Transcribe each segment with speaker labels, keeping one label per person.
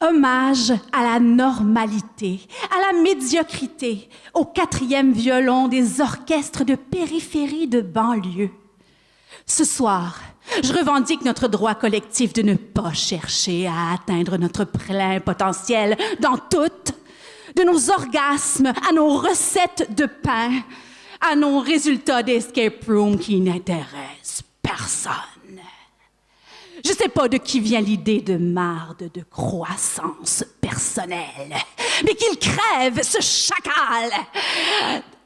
Speaker 1: Hommage à la normalité, à la médiocrité, au 4e violon des orchestres de périphérie de banlieue. Ce soir, je revendique notre droit collectif de ne pas chercher à atteindre notre plein potentiel dans toutes, de nos orgasmes à nos recettes de pain, à nos résultats d'escape room qui n'intéressent personne. Je sais pas de qui vient l'idée de marde de croissance personnelle, mais qu'il crève, ce chacal!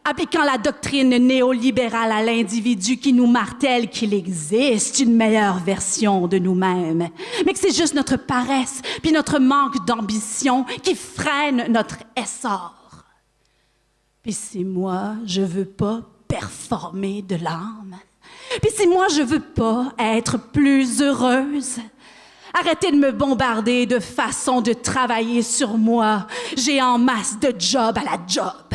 Speaker 1: Appliquant la doctrine néolibérale à l'individu qui nous martèle qu'il existe une meilleure version de nous-mêmes, mais que c'est juste notre paresse puis notre manque d'ambition qui freinent notre essor. Puis si moi, je veux pas performer de l'âme, puis si moi, je veux pas être plus heureuse, arrêtez de me bombarder de façon de travailler sur moi. J'ai en masse de job à la job.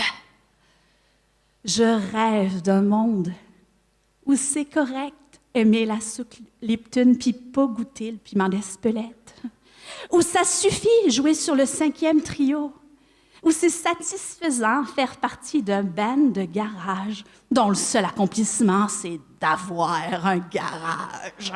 Speaker 1: Je rêve d'un monde où c'est correct aimer la soupe Lipton puis pas goûter le piment d'Espelette, où ça suffit jouer sur le 5e trio, où c'est satisfaisant faire partie d'un band de garage dont le seul accomplissement, c'est d'avoir un garage.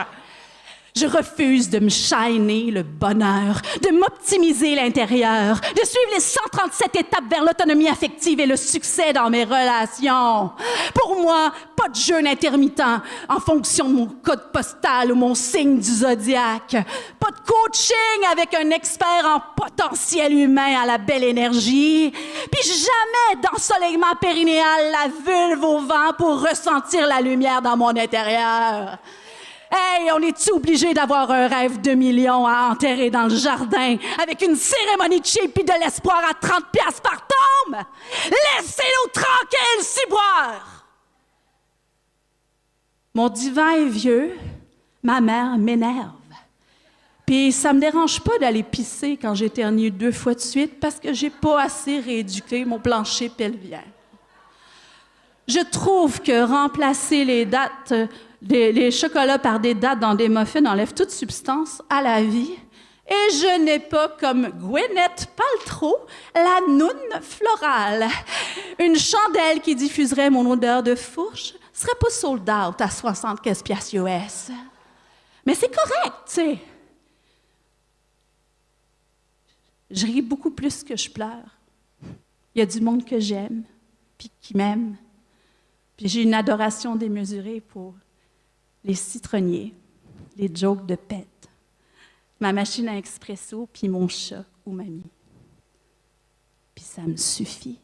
Speaker 1: Je refuse de me shiner le bonheur, de m'optimiser l'intérieur, de suivre les 137 étapes vers l'autonomie affective et le succès dans mes relations. Pour moi, pas de jeûne intermittent en fonction de mon code postal ou mon signe du zodiaque. Pas de coaching avec un expert en potentiel humain à la belle énergie. Puis jamais d'ensoleillement périnéal, la vulve au vent pour ressentir la lumière dans mon intérieur. Hey, on est-tu obligé d'avoir un rêve de millions à enterrer dans le jardin avec une cérémonie cheap et de l'espoir à 30$ par tombe? Laissez-nous tranquilles, ciboires! Mon divan est vieux, ma mère m'énerve. Puis ça me dérange pas d'aller pisser quand j'éternue 2 fois de suite parce que j'ai pas assez rééduqué mon plancher pelvien. Je trouve que remplacer les dates, les chocolats par des dates dans des muffins enlève toute substance à la vie. Et je n'ai pas, comme Gwyneth Paltrow, la noune florale. Une chandelle qui diffuserait mon odeur de fourche serait pas sold out à 75$ US. Mais c'est correct, tu sais. Je ris beaucoup plus que je pleure. Il y a du monde que j'aime, puis qui m'aime. Puis j'ai une adoration démesurée pour les citronniers, les jokes de pète, ma machine à expresso, puis mon chat ou mamie. Puis ça me suffit.